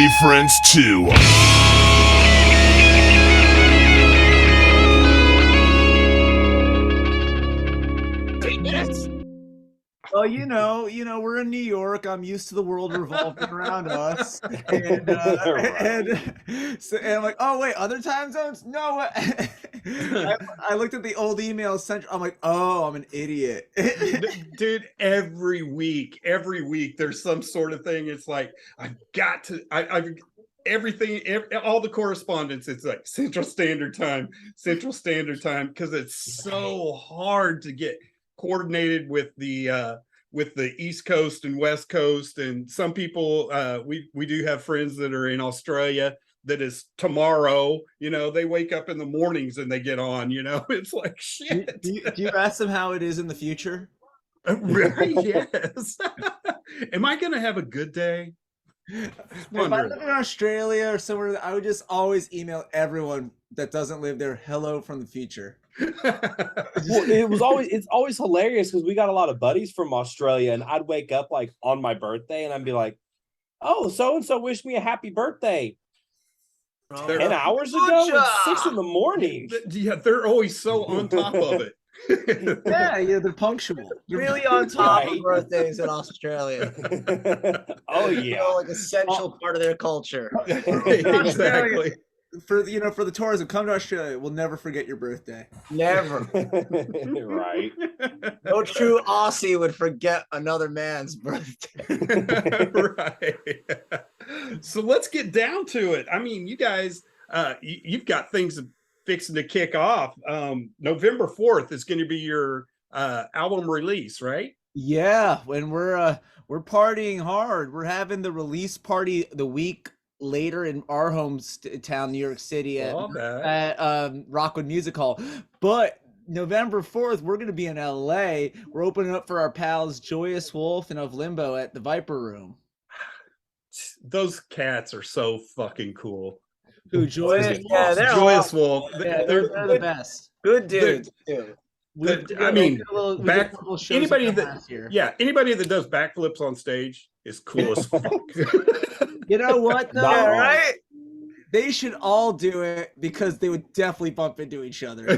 Lady Friends 2. Well, we're in New York. I'm used to the world revolving around us, and I'm like, oh wait, other time zones? No, I looked at the old email sent. I'm like, oh, I'm an idiot, dude. Every week, there's some sort of thing. It's like I've got to. I've everything, all the correspondence. It's like Central Standard Time, because it's so hard to get coordinated with the East Coast and West Coast. And some people, we do have friends that are in Australia that is tomorrow. They wake up in the mornings and they get on. It's like shit. Do you ask them how it is in the future? Right? Yes. Am I gonna have a good day? If I live in Australia or somewhere, I would just always email everyone that doesn't live there, hello from the future. Well, it's always hilarious because we got a lot of buddies from Australia, and I'd wake up like on my birthday and I'd be like, oh, so and so wished me a happy birthday 10 hours ago. It's 6 a.m. Yeah, they're always so on top of it. Yeah, they're punctual. You're really on top of birthdays in Australia. Oh yeah, like essential part of their culture. Exactly. For the tourism, come to Australia. We'll never forget your birthday. Never. Right. No true Aussie would forget another man's birthday. Right. So let's get down to it. I mean, you guys, you've got things fixing to kick off. November 4th is going to be your album release, right? Yeah, when we're partying hard. We're having the release party the week later in our hometown, New York City, at Rockwood Music Hall. But November 4th, we're going to be in LA. We're opening up for our pals Joyous Wolf and Of Limbo at the Viper Room. Those cats are so fucking cool. Who, Joyous? Yeah, they're Joyous Wolf. Yeah, they're the best. Good dudes. I mean, anybody that does backflips on stage is cool as fuck. You know what? Though? Yeah, right? They should all do it because they would definitely bump into each other. They're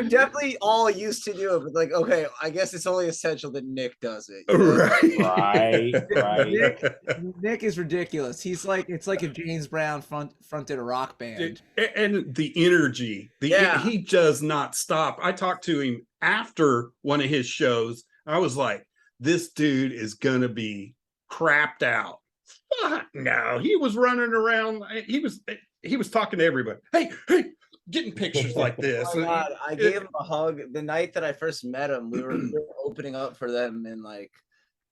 definitely all used to do it, but like, okay, I guess it's only essential that Nick does it. Right. Nick is ridiculous. It's like if James Brown fronted a rock band. And the energy, he does not stop. I talked to him after one of his shows. I was like, this dude is gonna be crapped out. No, he was running around. He was talking to everybody. Hey, getting pictures like this. Oh my God, I gave him a hug the night that I first met him. We were opening up for them in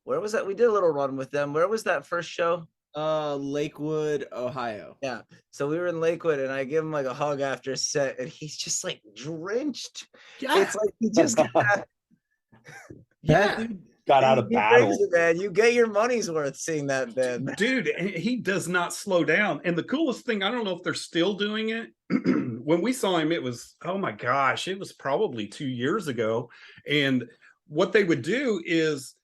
where was that? We did a little run with them. Where was that first show? Lakewood, Ohio. Yeah. So we were in Lakewood, and I give him a hug after a set, and he's just drenched. Yeah. It's like he just got out of battle. Man, you get your money's worth seeing that band. Dude, he does not slow down. And the coolest thing, I don't know if they're still doing it. When we saw him, it was, oh my gosh, it was probably 2 years ago. And what they would do is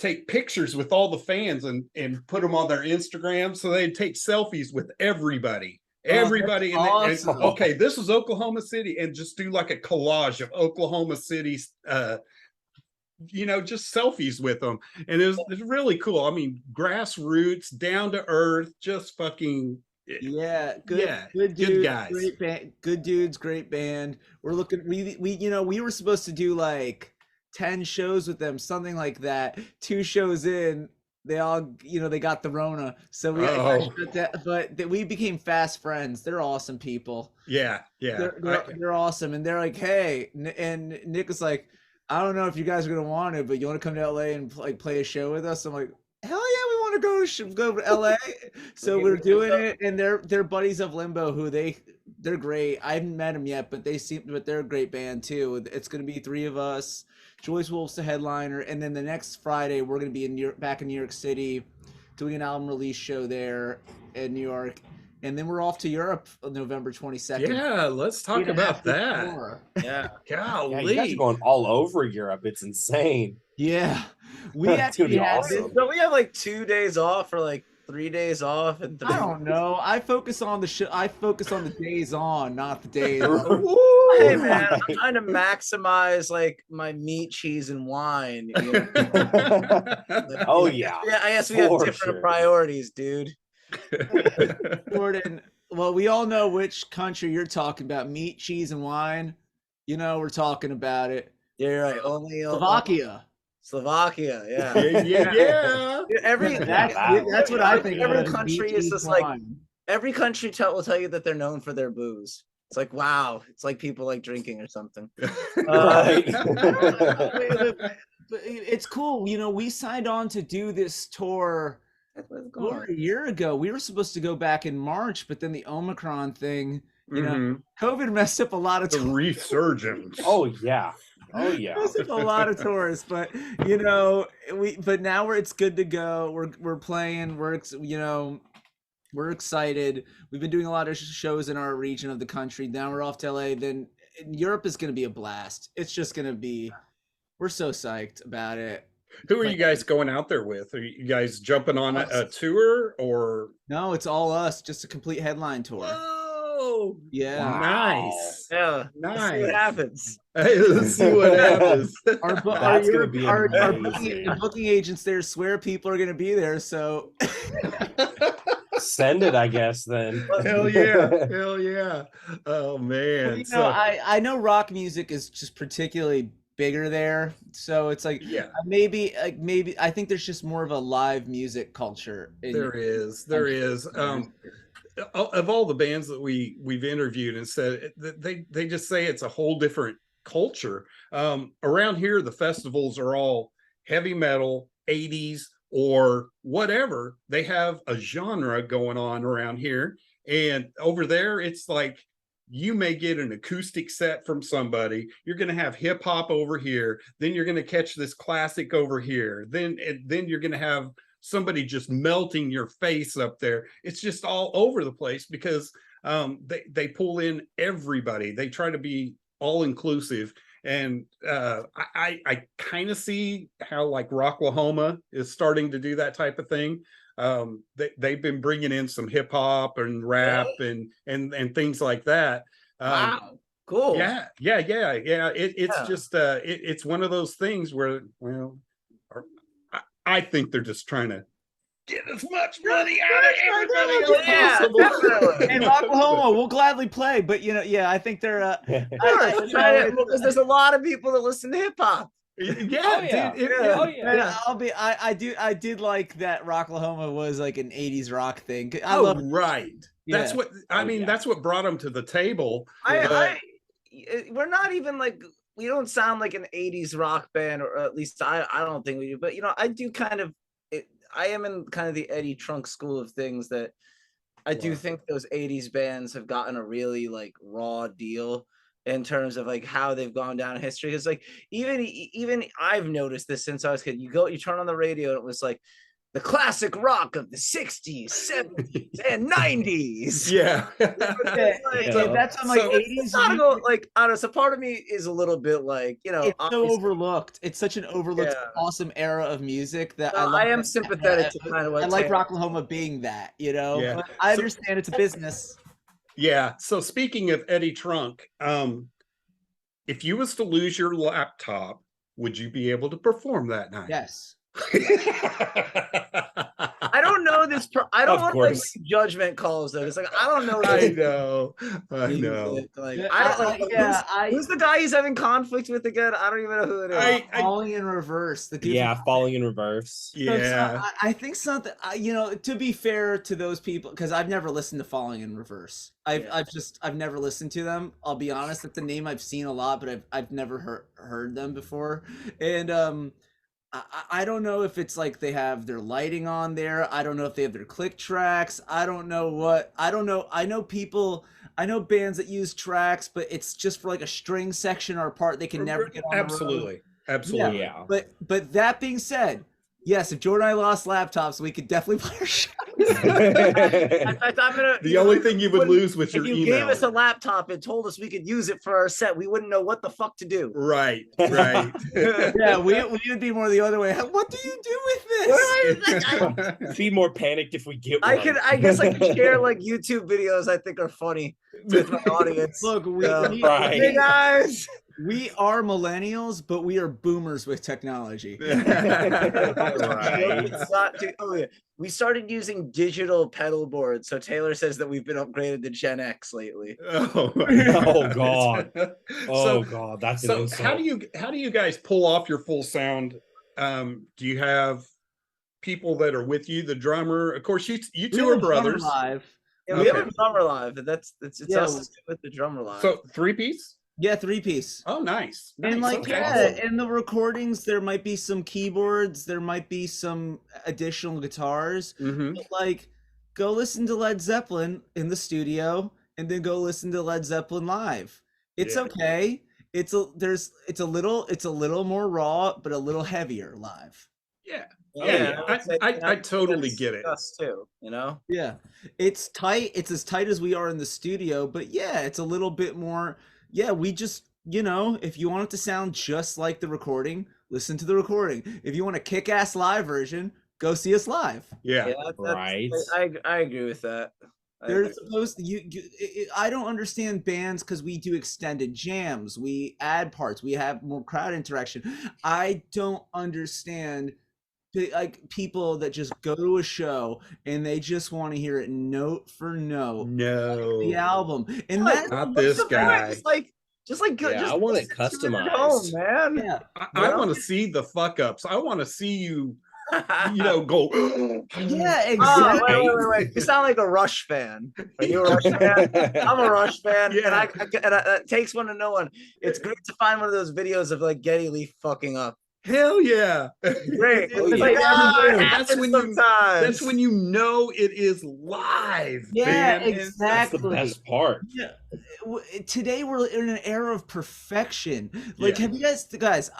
take pictures with all the fans and put them on their Instagram. So they'd take selfies with everybody. Everybody. Awesome. Okay, this is Oklahoma City, and just do a collage of Oklahoma City's just selfies with them. And it's really cool. I mean, grassroots, down to earth, just fucking good guys, great band, good dudes, great band. We're looking, we were supposed to do 10 shows with them, something like that. 2 shows in, they all they got the Rona, so we became fast friends. They're awesome people. They're awesome. And they're like, hey, and Nick was like, I don't know if you guys are gonna want it, but you want to come to LA and play a show with us? I'm like, hell yeah, we want to go to LA. So we're doing it, and they're buddies of Limbo, who they're great. I haven't met them yet, but they're a great band too. It's gonna be 3 of us. Joyce Wolf's the headliner, and then the next Friday we're gonna be back in New York City, doing an album release show there in New York. And then we're off to Europe on November 22nd. Yeah, let's talk about that. Yeah. Golly. Yeah, you guys are going all over Europe. It's insane. Yeah. We Dude, actually had this. awesome. So we have like 2 days off or like 3 days off and 3 I don't know. I focus on the days on, not the days. Hey man, Right. I'm trying to maximize like my meat, cheese, and wine. You know? Oh yeah. Yeah, I guess we have For different sure. priorities, dude. Jordan, well, we all know which country you're talking about. Meat, cheese, and wine. You know, we're talking about it. Yeah, you're right. Only Slovakia. Slovakia. Yeah. Yeah. Every That's what I think. Every of as country meat, is cheese, just like wine. every country will tell you that they're known for their booze. It's like wow, it's like people like drinking or something. Right. But it's cool. You know, we signed on to do this tour over a year ago. We were supposed to go back in March, but then the Omicron thing, you know, COVID messed up a lot of The tours. resurgence. Oh yeah. Oh yeah. Messed up a lot of tours, but you know, but now it's good to go. We're playing. We're excited. We've been doing a lot of shows in our region of the country. Now we're off to LA. Then Europe is going to be a blast. It's just going to be. We're so psyched about it. Who are you guys going out there with? Are you guys jumping on a tour or? No, it's all us. Just a complete headline tour. Whoa! Yeah. Wow. Nice. Yeah. Nice. Let's see what happens. Hey, let's see what happens. That's gonna be our amazing. booking agents there swear people are going to be there. So Send it, I guess. Then. Hell yeah! Hell yeah! Oh man! well, you know, I know rock music is just particularly bigger there, so it's like yeah, maybe I think there's just more of a live music culture. there is. Of all the bands that we've interviewed and said they just say it's a whole different culture. Around here, the festivals are all heavy metal, 80s, or whatever. They have a genre going on around here, and over there, it's like you may get an acoustic set from somebody. You're going to have hip hop over here. Then you're going to catch this classic over here. Then you're going to have somebody just melting your face up there. It's just all over the place because they pull in everybody. They try to be all inclusive. And I kind of see how like Rocklahoma is starting to do that type of thing. They've been bringing in some hip hop and rap and things like that. Wow, cool. Yeah. It's just it's one of those things where, well, I think they're just trying to get as much money out of everybody as possible. In Oklahoma, we'll gladly play, but you know, yeah, I think they're Because there's a lot of people that listen to hip hop. Yeah, dude, I did like that Rocklahoma was like an 80s rock thing. Right. That's what I mean. That's what brought them to the table. We're not even like, we don't sound like an 80s rock band, or at least I don't think we do. But you know, I do kind of. I am in kind of the Eddie Trunk school of things, that I do think those 80s bands have gotten a really like raw deal in terms of like how they've gone down in history. It's like even I've noticed this since I was a kid. You turn on the radio and it was like the classic rock of the 60s, 70s, and 90s. Yeah. That's on like 80s. I don't know. So part of me is a little bit like, you know, it's so overlooked. It's such an overlooked, awesome era of music that I am sympathetic to kind of what I like Rocklahoma being that, you know. Yeah. But I understand it's a business. Yeah. So speaking of Eddie Trunk, if you was to lose your laptop, would you be able to perform that night? Yes. I don't know this. I don't want like judgment calls though. It's like I don't know. I know. Like I don't know. Who's the guy he's having conflict with again? I don't even know who it is. Falling in reverse. Falling in reverse. Yeah. I think something. You know, to be fair to those people, because I've never listened to Falling in Reverse. I've never listened to them. I'll be honest. It's a name I've seen a lot, but I've never heard them before. And I don't know if it's like they have their lighting on there. I don't know if they have their click tracks. I don't know. I know bands that use tracks, but it's just for like a string section or a part they can never get on Absolutely. the road. Absolutely. Yeah. But that being said, yes, if Jordan and I lost laptops, we could definitely play our show. In fact, I'm gonna. The only thing you would lose with if your you email. gave us a laptop and told us we could use it for our set, we wouldn't know what the fuck to do. Right, right. Yeah, we would be more the other way. What do you do with this? Be more panicked if we get one. I guess I could share like YouTube videos I think are funny with my audience. Look, Right. Hey guys. we are millennials, but we are boomers with technology. Right. It's not oh yeah. We started using digital pedal boards, so Taylor says that we've been upgraded to Gen X lately. Oh, Oh, God. Oh So- God, that's an So insult. how do you guys pull off your full sound? Do you have people that are with you, the drummer? Of course, you We two have are a drummer brothers. live. Yeah, we have Okay. a drummer live. It's Yeah, us with the drummer live. So 3-piece? Yeah, 3-piece. Oh, nice. And Nice, like, okay. yeah, in the recordings, there might be some keyboards, there might be some additional guitars. Mhm. But like, go listen to Led Zeppelin in the studio, and then go listen to Led Zeppelin live. It's Yeah. okay. It's a little more raw, but a little heavier live. Yeah. yeah, I- would say I that's- totally that's get it. Us too, you know. Yeah, it's tight. It's as tight as we are in the studio, but yeah, it's a little bit more. Yeah, we just, if you want it to sound just like the recording, listen to the recording. If you want a kick-ass live version, go see us live. Yeah. That's- Right. I agree with that. They're supposed to, I don't understand bands because we do extended jams, we add parts, we have more crowd interaction. I don't understand like people that just go to a show and they just want to hear it note for note No. the album, and Like, that's Not what's this the point? guy. Just like Yeah, just I want it listen to at home, customized. man. yeah. I Yeah. want to see the fuck ups. I want to see you, go. Yeah, Oh, exactly. wait. You sound like a Rush fan. Are you a Rush fan? I'm a Rush fan, Yeah. and it takes one to know one. It's great to find one of those videos of like Geddy Lee fucking up. Hell yeah. Great. Oh, It's yeah. like, it That's happens when you- sometimes. That's when you know it is live. Yeah, man. And- That's exactly. the best part. Yeah. Today we're in an era of perfection. Like, Yeah. have you guys?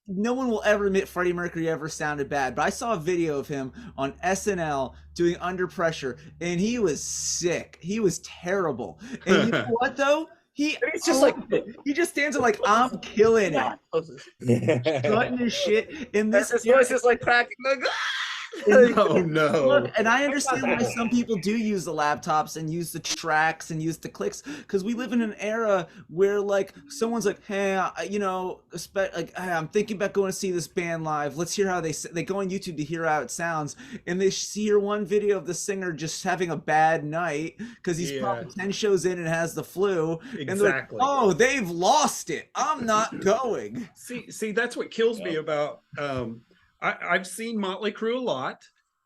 No one will ever admit Freddie Mercury ever sounded bad, but I saw a video of him on SNL doing Under Pressure, and he was sick. He was terrible. And you know what though? It's just like he just stands there like, I'm killing it, cutting his shit. And his this voice is like cracking. Like, Oh no. Look, and I understand why some people do use the laptops and use the tracks and use the clicks, because we live in an era where like someone's like, hey, hey, I'm thinking about going to see this band live. Let's hear how they go on YouTube to hear how it sounds, and they hear one video of the singer just having a bad night because he's probably 10 shows in and has the flu, and they're like, Exactly. oh, they've lost it. I'm not going. See, that's what kills me about. I've seen Motley Crue a lot,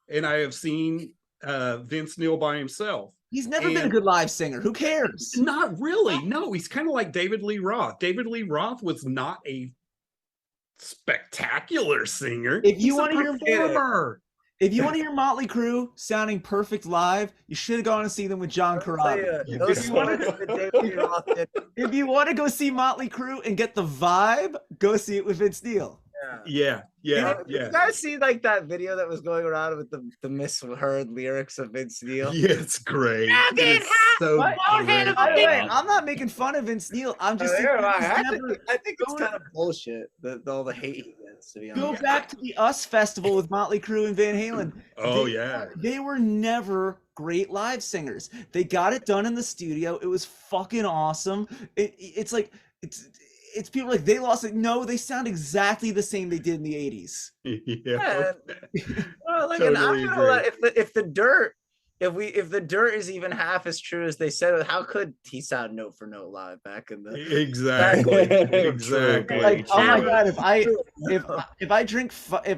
and I have seen Vince Neil by himself. He's never been a And- good live singer. Who cares? Not really. No, he's kind of like David Lee Roth. David Lee Roth was not a spectacular singer. If you He's a want to hear performer. If you want to hear Motley Crue sounding perfect live, you should have gone and see them with John Carrabba. Those ones that David Lee Roth did. If you want to go see Motley Crue and get the vibe, go see it with Vince Neil. Yeah, Did you yeah. guys see like that video that was going around with the misheard lyrics of Vince Neil? Yeah, it's great. It's so What? great. By the way, I'm not making fun of Vince Neil. I'm just saying, I think it's go- kind of bullshit. All the hate he gets, to be go honest. back to the Us Festival with Motley Crue and Van Halen. Oh They- yeah. They were never great live singers. They got it done in the studio. It was fucking awesome. It's people like they lost it. No, they sound exactly the same they did in the 80s. Yeah. Well, like, and I'm Totally gonna let, if the dirt is even half as true as they said, how could he sound note for note live back in the? Exactly. Exactly. Like, oh my True. god, if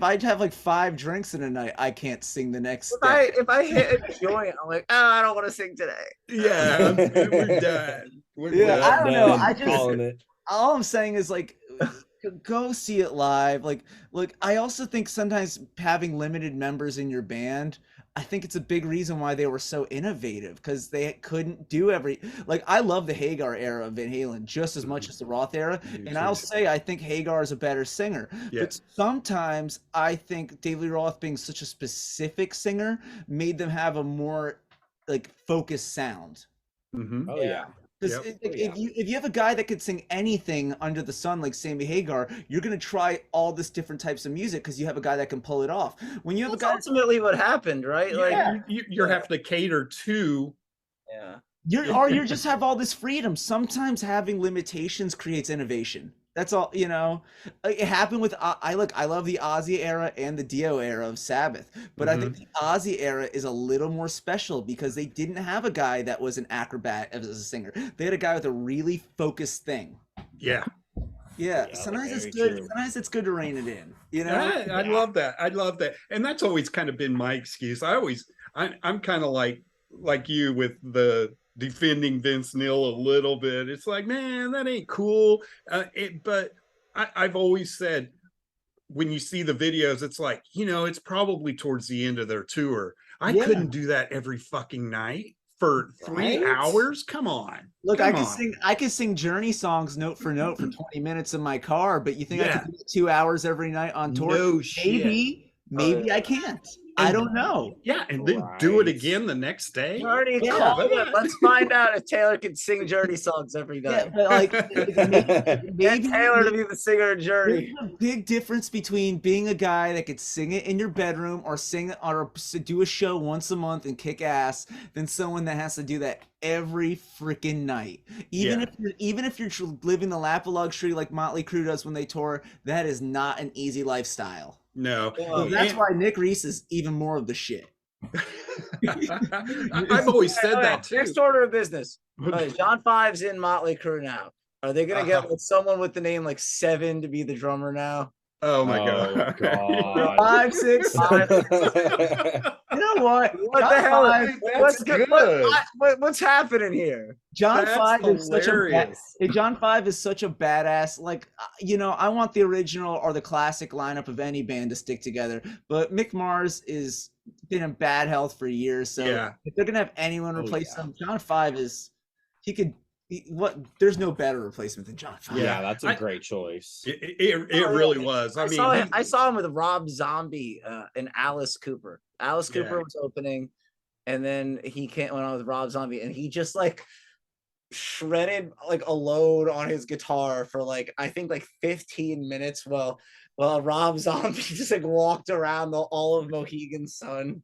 I have like 5 drinks in a night, I can't sing the next step. If I hit a joint, I'm like, oh, I don't want to sing today. Yeah, we're done. We're Yeah, done. I don't know. Done I just calling it. all I'm saying is like go see it live. Like I also think sometimes having limited members in your band, I think it's a big reason why they were so innovative, because they couldn't do like, I love the Hagar era of Van Halen just as much as the Roth era, and I'll say I think Hagar is a better singer. Yeah. But sometimes I think David Lee Roth, being such a specific singer, made them have a more like focused sound. Mhm. Oh yeah. Because Yep. if you have a guy that could sing anything under the sun like Sammy Hagar, you're gonna try all this different types of music because you have a guy that can pull it off. When you have That's a guy, ultimately what happened, right? Like, Yeah, you're having to cater to. yeah. you just have all this freedom. Sometimes having limitations creates innovation. That's all, you know. It happened with I love the Ozzy era and the Dio era of Sabbath, but I think the Ozzy era is a little more special because they didn't have a guy that was an acrobat as a singer. They had a guy with a really focused thing. Yeah. Yeah, Yeah, sometimes it's very good. true. Sometimes it's good to rein it in. You know, I love that. I love that. And that's always kind of been my excuse. I'm kind of like you with the defending Vince Neil a little bit. It's like, man, that ain't cool. But I've always said, when you see the videos, it's like, it's probably towards the end of their tour. I Yeah. couldn't do that every fucking night for 3 Right? hours. Come on. Look, Come I on. could sing Journey songs note for note for 20 minutes in my car, but you think I Yeah. could do 2 hours every night on tour? No shit. Maybe I can't. I don't know. Yeah, and then do it Right. again the next day. Journey, Yeah. call it. Let's find out if Taylor can sing Journey songs every Yeah, night. but like Get maybe Taylor to be the singer of Journey. there's a big difference between being a guy that could sing it in your bedroom or sing or do a show once a month and kick ass than someone that has to do that every freaking night. Even if you're living the lap of luxury like Motley Crue does when they tour, that is not an easy lifestyle. No. So that's why Nick Reese is even more of the shit. I've always said that too. Next order of business. Okay, John Five's in Motley Crue now. Are they gonna get like someone with the name like Seven to be the drummer now? Oh my Oh, god. God. 5, 6, 7. You know what? What John the hell? Five- What's good. What's happening here? John That's Five is such a hilarious. John Five is such a badass. Like, I want the original or the classic lineup of any band to stick together. But Mick Mars is been in bad health for years, so Yeah. if they're gonna have anyone Oh, replace yeah. him, John Five is there's no better replacement than John Five. Yeah, that's a great choice. It really was. I mean, I saw him with Rob Zombie and Alice Cooper. Alice Cooper Yeah. was opening, and then he went on with Rob Zombie, and he just like shredded like a load on his guitar for like I think like 15 minutes while Rob Zombie just like walked around all of Mohegan Sun.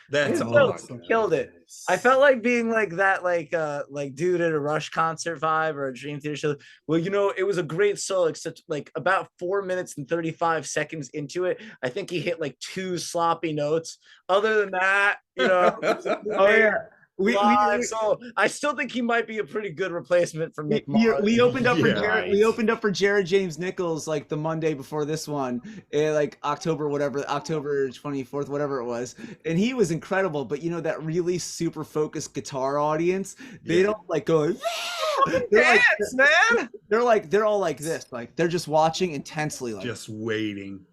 that's He awesome. killed it. I felt like being like that, like dude at a Rush concert vibe or a Dream Theater show. Well, it was a great solo, except like about 4 minutes and 35 seconds into it, I think he hit like 2 sloppy notes. Other than that, Oh yeah. We so I still think he might be a pretty good replacement for Mick Mars. we opened up for Yeah. Jared, we opened up for Jared James Nichols like the Monday before this one, like October 24th, whatever it was, and he was incredible. But that really super focused guitar audience, they don't like go. Dance, man. They're all like this, like they're just watching intensely, like Just waiting.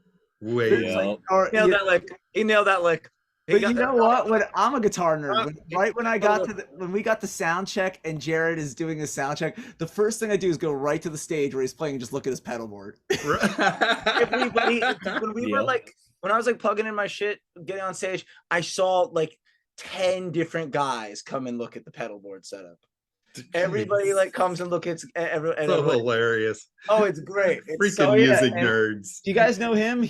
Yeah. or, He nailed that lick. He nailed that lick. He But got you that- know what? When I'm a guitar nerd, when we got the sound check and Jared is doing his sound check, the first thing I do is go right to the stage where he's playing and just look at his pedal board. Everybody, when we were Yeah. like, when I was like plugging in my shit, getting on stage, I saw like 10 different guys come and look at the pedal board setup. Everybody like comes and look at so everybody. hilarious. Oh, it's great. It's Freaking so, music and- nerds. Do you guys know him?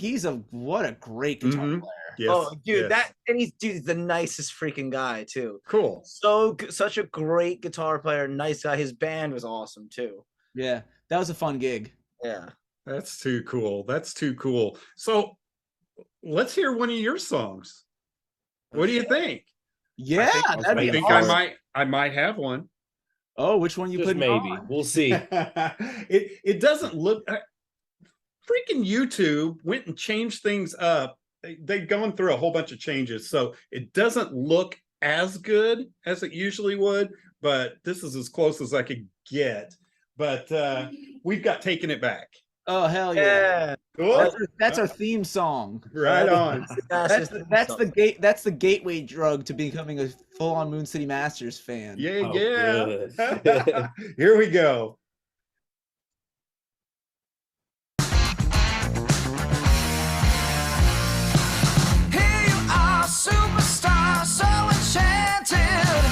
What a great guitar Mhm. player. Yes. Oh, dude, yes. he's the nicest freaking guy too. Cool. Such a great guitar player, nice guy. His band was awesome too. Yeah, that was a fun gig. Yeah. That's too cool. That's too cool. So let's hear one of your songs. What do you think? Yeah, I that'd be think awesome. I might have one. Oh, which one you Just put maybe. on? We'll see. it doesn't look freaking YouTube went and changed things up. They've gone through a whole bunch of changes, so it doesn't look as good as it usually would, but this is as close as I could get. But we've got Taking It Back. Oh hell yeah! Yeah. Cool. That's our theme song. Right on. That's the gateway drug to becoming a full-on Moon City Masters fan. Yeah, Oh, yeah. good. Here we go. Here you are, superstar, so enchanted.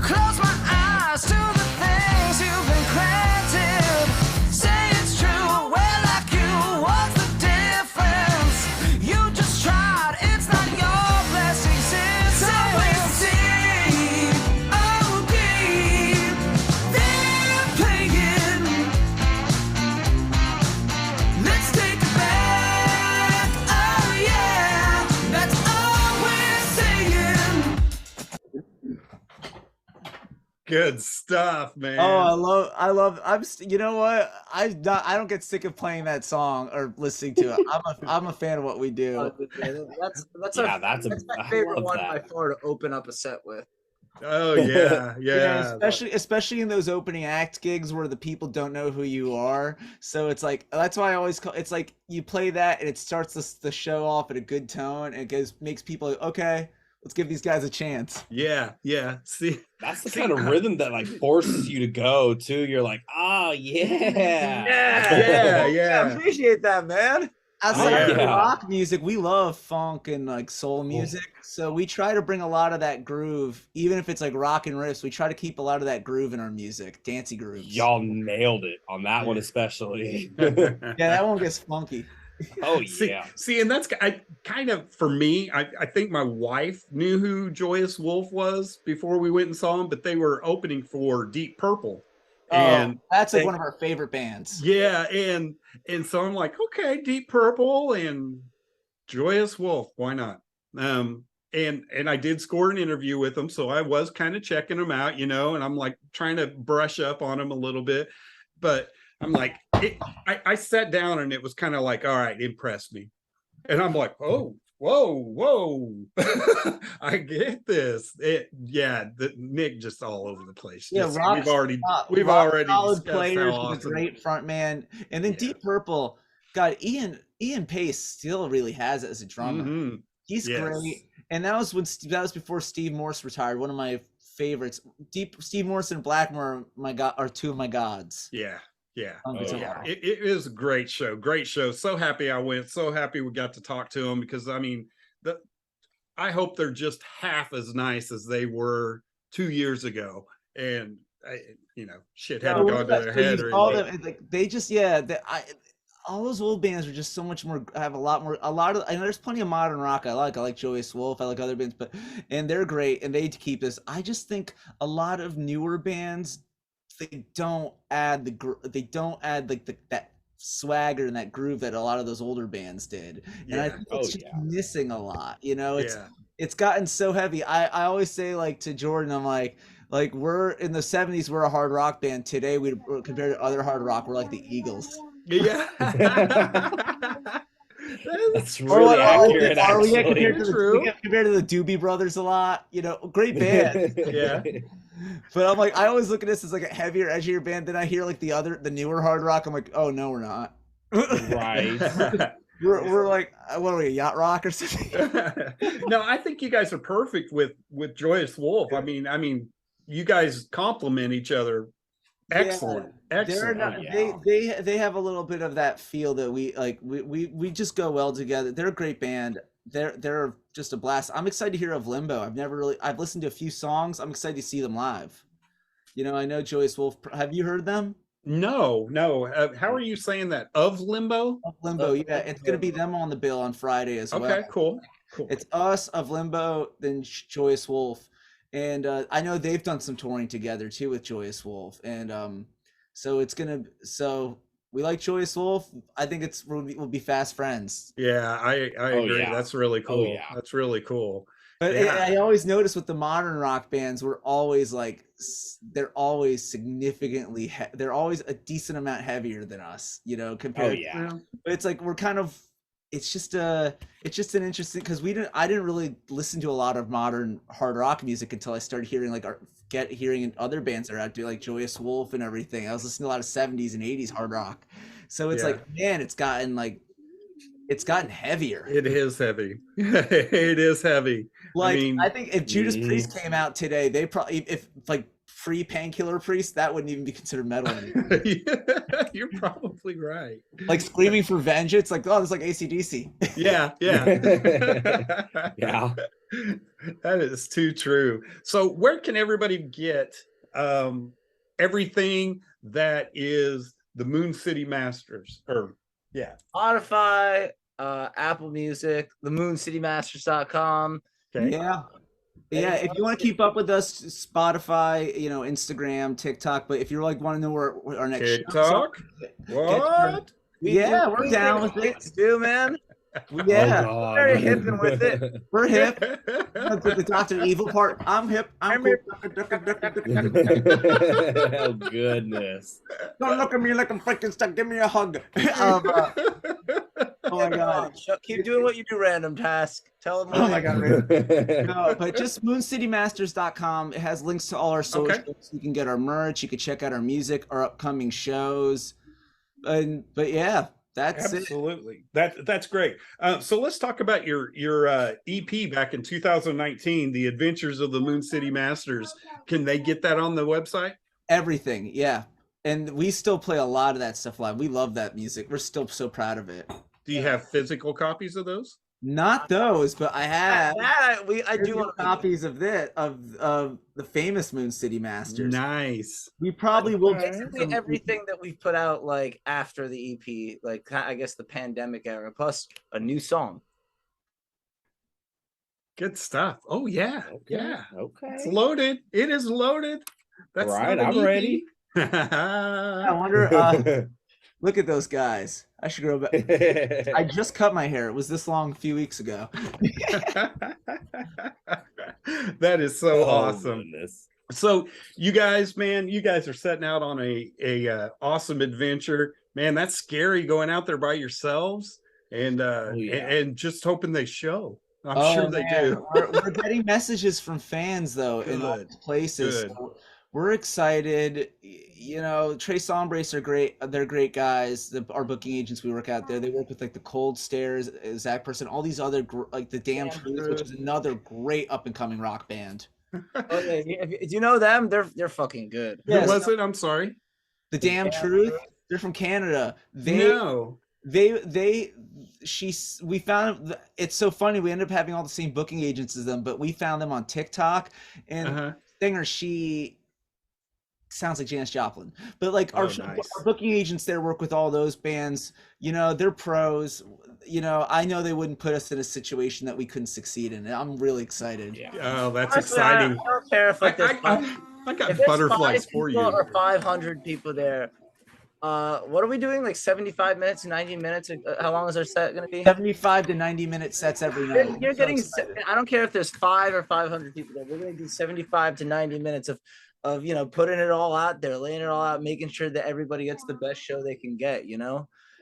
Close my eyes to the things you've been granted. Say it's true, well, like you, what's the difference? You just tried, it's not your blessings, it's always deep, oh deep. They're playing. Let's take it back, oh yeah, that's all we're saying. Good stuff, man. Oh, you know what? I don't get sick of playing that song or listening to it. I'm a fan of what we do. That's Yeah, our, that's that's my I favorite love one by that. far to open up a set with. Oh yeah, yeah. especially in those opening act gigs where the people don't know who you are. So it's like that's why I always call it's like you play that and it starts the show off at a good tone and makes people like, okay, let's give these guys a chance. Yeah, yeah. See, That's the kind of rhythm that like forces you to go too. You're like, oh yeah. yeah, I yeah. appreciate that, man. Outside of yeah. rock music, we love funk and like soul music. So we try to bring a lot of that groove, even if it's like rock and riffs. We try to keep a lot of that groove in our music, dancey grooves. Y'all nailed it on that one, especially. Yeah, that one gets funky. Oh See, yeah. see, and that's kind of for me. I think my wife knew who Joyous Wolf was before we went and saw him, but they were opening for Deep Purple, and That's like one of our favorite bands. yeah, and so I'm like, okay, Deep Purple and Joyous Wolf, why not? And I did score an interview with them, so I was kind of checking them out, and I'm like trying to brush up on them a little bit, but I'm like, I sat down and it was kind of like, all right, impress me, and I'm like, oh, whoa, I get this. The Nick just all over the place. Yeah, Just- rock, we've rock already solid discussed players how with a awesome. great front man, and then Yeah. Deep Purple. God, Ian Pace still really has it as a drummer. Mhm. He's Yes. great, and that was before Steve Morse retired. One of my favorites. Steve Morse and Blackmore, are two of my gods. Yeah. on Oh, guitar. yeah. It is a great show. Great show. So happy I went. So happy we got to talk to them because I mean, I hope they're just half as nice as they were 2 years ago. And shit hadn't gone to their head or all anything. them, like they just all those old bands are just so much more, have a lot of, I know there's plenty of modern rock I like Joyous Wolf, I like other bands, and they're great and they keep this. I just think a lot of newer bands, they don't add that swagger and that groove that a lot of those older bands did, and I Yeah. think it's just yeah. missing a lot. Yeah. It's gotten so heavy. I always say, like, to Jordan, I'm like we're in the 70s, we're a hard rock band. Today we, compared to other hard rock, we're like the Eagles. Yeah. That's really accurate, We get actually. compared to the Doobie Brothers a lot. Great band. Yeah. But I'm like, I always look at this as like a heavier, edgier band. Then I hear like the newer hard rock. I'm like, oh no, we're not. Right. We're like, what are we, yacht rock or something? No, I think you guys are perfect with Joyous Wolf. I mean, you guys complement each other. Excellent. They're Excellent. not, yeah. they have a little bit of that feel that we just go well together. They're a great band. They're just a blast. I'm excited to hear of Limbo. I've listened to a few songs. I'm excited to see them live. I know Joyous Wolf. Have you heard them? No. How are you saying that? Of Limbo? Of Limbo, yeah. It's gonna be them on the bill on Friday as well. Okay, cool. It's us, of Limbo, then Joyous Wolf, and I know they've done some touring together too with Joyous Wolf, and so we like Joyous Wolf. I think we'll be fast friends. Yeah, I agree. yeah. That's really cool. yeah. That's really cool. But Yeah. I always notice with the modern rock bands, they're always significantly, they're always a decent amount heavier than us, Oh compared. yeah. Well, But it's like we're kind of, it's just an interesting, because I didn't really listen to a lot of modern hard rock music until I started hearing hearing other bands that are out there like Joyous Wolf and everything. I was listening to a lot of 70s and 80s hard rock, so it's Yeah. like, man, it's gotten like It's gotten heavier. It is heavy. It is heavy. Like, I, mean, think if Judas Priest came out today, they probably, if like free Painkiller Priest, that wouldn't even be considered metal anymore. you're probably right. Like Screaming for Vengeance, like, oh, it's like AC/DC. Yeah. Yeah. That is too true. So where can everybody get everything that is the Moon City Masters? Or Spotify, Apple Music, themoon.citymasters.com. okay. Yeah, if you want to keep up with us, Spotify, Instagram, TikTok. But if you like want to know where our next TikTok? What? Yeah, we're down with it. Do man. Yeah, Oh, Very hip and with it. we're hip. With the Dr. Evil part, I'm hip. I'm cool. Oh goodness. Don't look at me like I'm Frankenstein. Give me a hug. Oh my god. Keep doing what you do, random task. Tell them. Oh my god. No, but just mooncitymasters.com. It has links to all our socials. Okay. You can get our merch. You can check out our music, our upcoming shows. But yeah, that's it. Absolutely. That's great. So let's talk about your EP back in 2019, The Adventures of the Moon City Masters. Can they get that on the website? Everything, yeah. And we still play a lot of that stuff live. We love that music. We're still so proud of it. Do you have physical copies of those? Not those, but I have I do physical want copies of the famous Moon City Masters. Nice. We probably will get basically some- everything that we've put out like after the EP, like I guess the pandemic era, plus a new song. Good stuff. Oh yeah. Yeah. Okay. It's loaded. It is loaded. That's All right, not an I'm EP. ready. I wonder. Look at those guys. I should grow back. I just cut my hair. It was this long a few weeks ago. That is so Oh, awesome. goodness. So you guys, man, you guys are setting out on a awesome adventure. Man, that's scary going out there by yourselves and yeah. and just hoping they show. I'm Oh, sure they man. do. We're getting messages from fans though in all Good. these places. Good. So we're excited. Trey Sombrace are great. They're great guys. Our booking agents we work out there. They work with like the Cold Stairs, Zach Person, all these other like the Damn Truth, which is another great up and coming rock band. Okay, do you know them? They're fucking good. Who Yes. was it? I'm sorry. The Damn Truth. They're from Canada. No. We found it's so funny. We ended up having all the same booking agents as them, but we found them on TikTok. And Uh-huh. singer, she sounds like Janis Joplin, but like Oh, our nice. booking agents there work with all those bands. They're pros. I know they wouldn't put us in a situation that we couldn't succeed in. I'm really excited. Yeah. Oh, that's Honestly, exciting. I don't care if like there's I got if there's butterflies 5 for people you. or 500 people there. What are we doing? Like 75 minutes, 90 minutes? How long is our set going to be? 75 to 90-minute sets every night. You're I'm so getting. excited. I don't care if there's 5 or 500 people there. We're going to do 75 to 90 minutes of putting it all out there, laying it all out, making sure that everybody gets the best show they can get.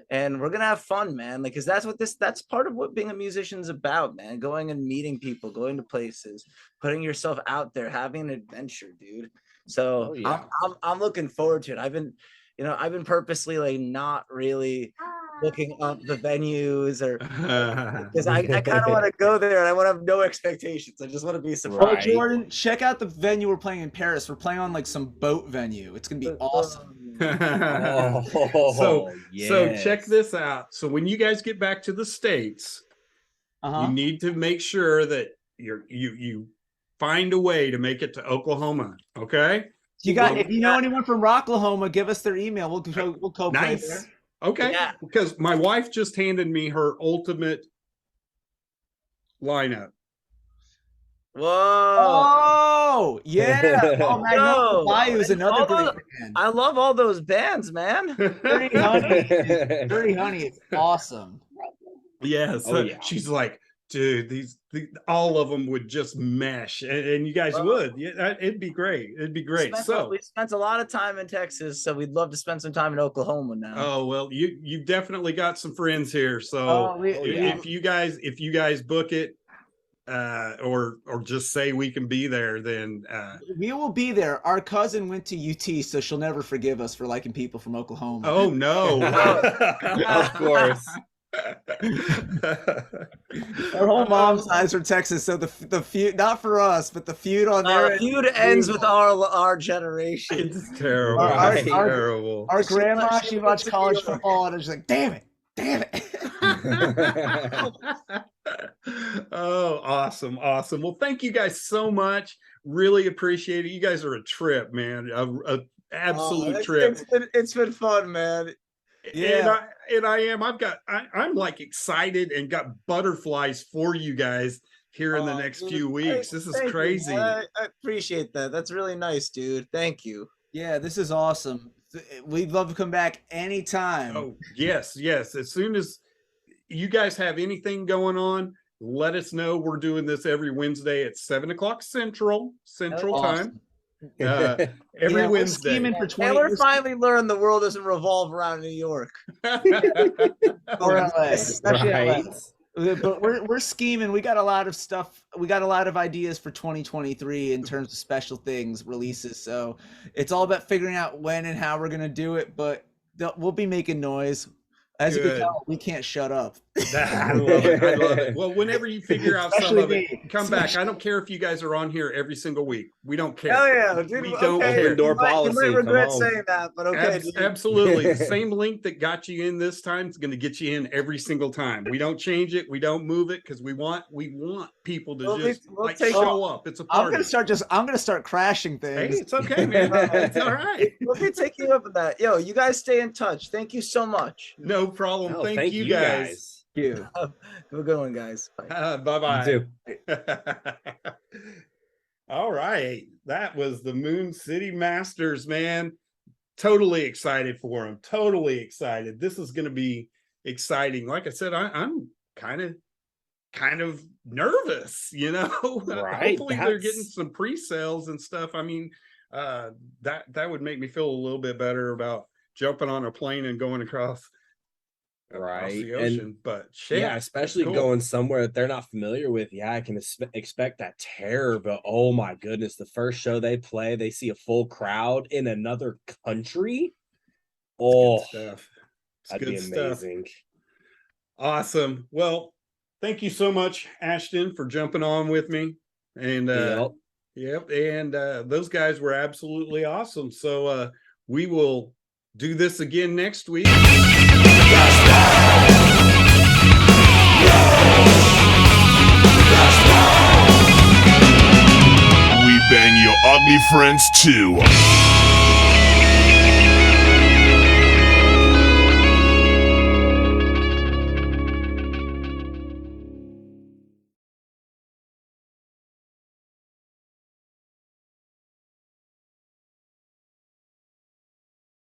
And we're gonna have fun, man. Like, cause that's part of what being a musician's about, man. Going and meeting people, going to places, putting yourself out there, having an adventure, dude. So Oh, yeah. I'm looking forward to it. I've been purposely like not really looking up the venues or because I kind of want to go there and I want to have no expectations. I just want to be surprised. Oh, Right. Jordan, check out the venue we're playing in Paris. We're playing on like some boat venue. It's gonna be awesome. So yes. check this out. So when you guys get back to the States, Uh-huh. you need to make sure that you find a way to make it to Oklahoma. Okay. If you know anyone from Rocklahoma, give us their email. We'll co-play Nice. there. Okay. Yeah. Because my wife just handed me her ultimate lineup. Whoa. Oh, yeah. Oh, Magnolia Yo, Bayou is another all great those- band. I love all those bands, man. Dirty Honey is awesome. Yes. Oh, yeah. She's like, dude, all of them would just mesh, and you guys Well, would. Yeah, it'd be great. It'd be great. So, We spent a lot of time in Texas, so we'd love to spend some time in Oklahoma now. oh well, you've definitely got some friends here. So Oh, yeah. if you guys book it, or just say we can be there, then we will be there. Our cousin went to UT, so she'll never forgive us for liking people from Oklahoma. oh no. Of course. Our whole mom's eyes from Texas, so the feud, not for us, but the feud on their end. Feud ends with our generation. It's terrible. Our- It's our- terrible. Our She grandma, lives she in watched New college York. football, and she's like, "Damn it, damn it." Oh, awesome. Awesome. Well, thank you guys so much. Really appreciate it. You guys are a trip, man. A absolute trip. It's been fun, man. Yeah. I'm like excited and got butterflies for you guys here in the next Dude, few weeks. This is thank you, crazy. man. I appreciate that. That's really nice, dude. Thank you. Yeah, this is awesome. We'd love to come back anytime. Oh, yes, yes. As soon as you guys have anything going on, let us know. We're doing this every Wednesday at 7 o'clock Central Awesome. Time. Every Yeah, we're Wednesday. scheming for 20 Taylor years. finally learned the world doesn't revolve around New York. Or LA, especially Right. LA. But we're scheming. We got a lot of stuff. We got a lot of ideas for 2023 in terms of special things, releases. So it's all about figuring out when and how we're gonna do it. But we'll be making noise. As you Good. can tell, we can't shut up. I love it. I love it. Well, whenever you figure out some Especially of it, me. come back. I don't care if you guys are on here every single week. We don't care. Hell yeah, dude. We don't okay. care. Open door You might policy, regret come on. saying that, but okay. dude. Absolutely. The same link that got you in this time is going to get you in every single time. We don't change it. We don't move it because we want people to We'll just take- show up. It's a I'm party. gonna start crashing Hey, things. it's okay, man. It's all right. We'll be taking you up on that. Yo, you guys stay in touch. Thank you so much. No problem. No, thank you guys. Thank you. Have a good one, guys. Bye. Bye-bye. You too. All right. That was the Moon City Masters, man. Totally excited for them. Totally excited. This is going to be exciting. Like I said, I'm kind of nervous, you know. Right, Hopefully they're that's- getting some pre-sales and stuff. I mean, that would make me feel a little bit better about jumping on a plane and going across Right. the And ocean. But shit, yeah, especially cool. going somewhere that they're not familiar with. Yeah, I can expect that terror, but oh my goodness, the first show they play, they see a full crowd in another country. Oh, Good stuff. It's that'd good be stuff. amazing. Awesome. Well, thank you so much, Ashton, for jumping on with me. And Yep. and those guys were absolutely awesome. So we will do this again next week. We bang your ugly friends too.